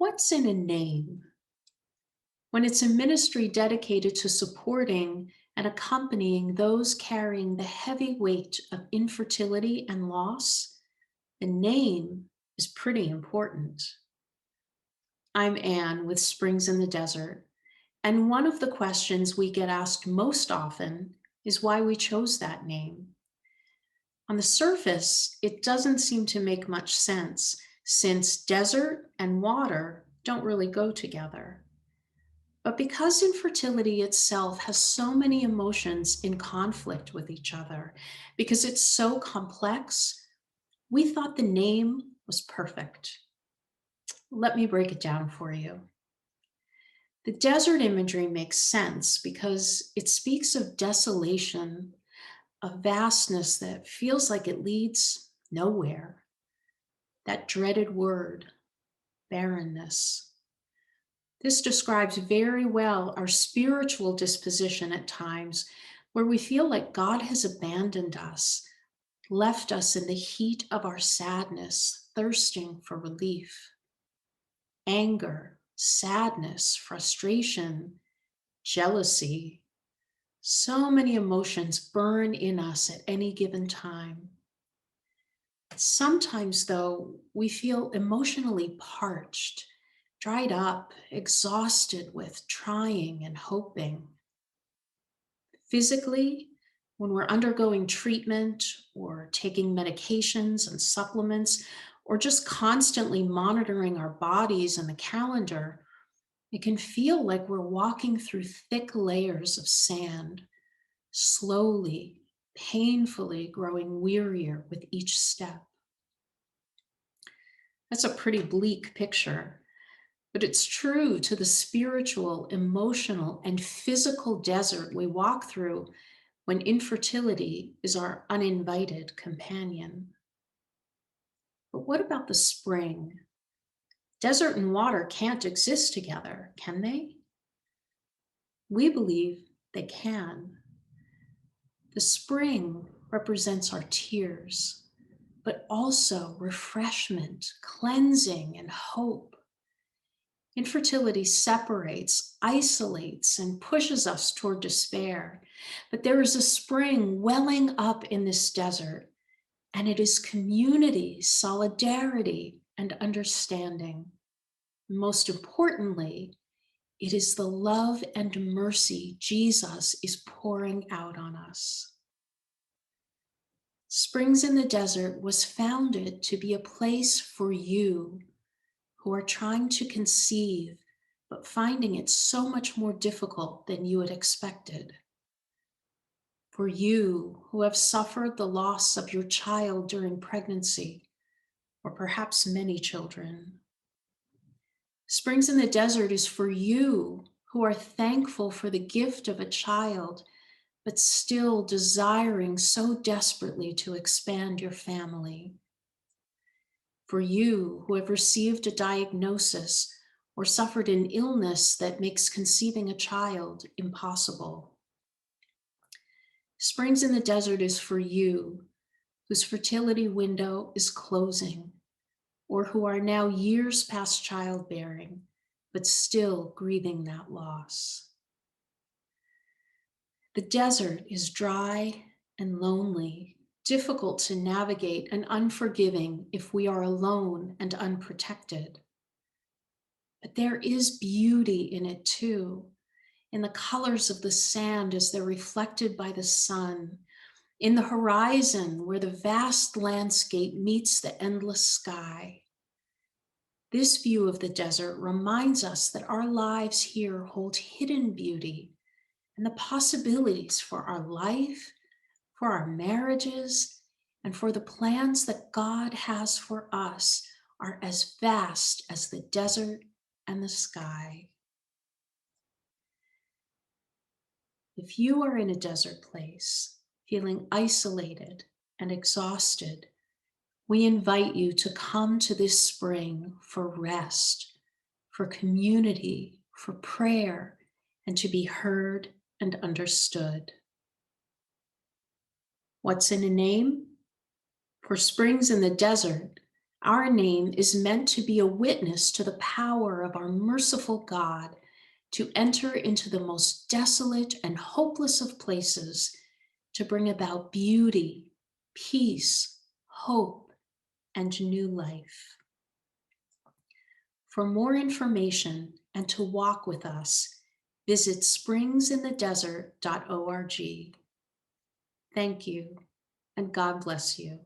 What's in a name? When it's a ministry dedicated to supporting and accompanying those carrying the heavy weight of infertility and loss, the name is pretty important. I'm Anne with Springs in the Desert, and one of the questions we get asked most often is why we chose that name. On the surface, it doesn't seem to make much sense since desert and water don't really go together. But because infertility itself has so many emotions in conflict with each other, because it's so complex, we thought the name was perfect. Let me break it down for you. The desert imagery makes sense because it speaks of desolation, a vastness that feels like it leads nowhere. That dreaded word, barrenness. This describes very well our spiritual disposition at times where we feel like God has abandoned us, left us in the heat of our sadness, thirsting for relief. Anger, sadness, frustration, jealousy. So many emotions burn in us at any given time. Sometimes, though, we feel emotionally parched, dried up, exhausted with trying and hoping. Physically, when we're undergoing treatment or taking medications and supplements, or just constantly monitoring our bodies and the calendar, it can feel like we're walking through thick layers of sand, slowly, painfully growing wearier with each step. That's a pretty bleak picture, but it's true to the spiritual, emotional, and physical desert we walk through when infertility is our uninvited companion. But what about the spring? Desert and water can't exist together, can they? We believe they can. The spring represents our tears, but also refreshment, cleansing, and hope. Infertility separates, isolates, and pushes us toward despair. But there is a spring welling up in this desert, and it is community, solidarity, and understanding. Most importantly, it is the love and mercy Jesus is pouring out on us. Springs in the Desert was founded to be a place for you who are trying to conceive, but finding it so much more difficult than you had expected. For you who have suffered the loss of your child during pregnancy, or perhaps many children. Springs in the Desert is for you who are thankful for the gift of a child, but still desiring so desperately to expand your family. For you who have received a diagnosis or suffered an illness that makes conceiving a child impossible. Springs in the Desert is for you whose fertility window is closing, or who are now years past childbearing, but still grieving that loss. The desert is dry and lonely, difficult to navigate, and unforgiving if we are alone and unprotected. But there is beauty in it too, in the colors of the sand as they're reflected by the sun, in the horizon where the vast landscape meets the endless sky. This view of the desert reminds us that our lives here hold hidden beauty and the possibilities for our life, for our marriages, and for the plans that God has for us are as vast as the desert and the sky. If you are in a desert place, feeling isolated and exhausted, we invite you to come to this spring for rest, for community, for prayer, and to be heard and understood. What's in a name? For Springs in the Desert, Our name is meant to be a witness to the power of our merciful God to enter into the most desolate and hopeless of places to bring about beauty, peace, hope, and new life. For more information and to walk with us, visit springsinthedesert.org. Thank you, and God bless you.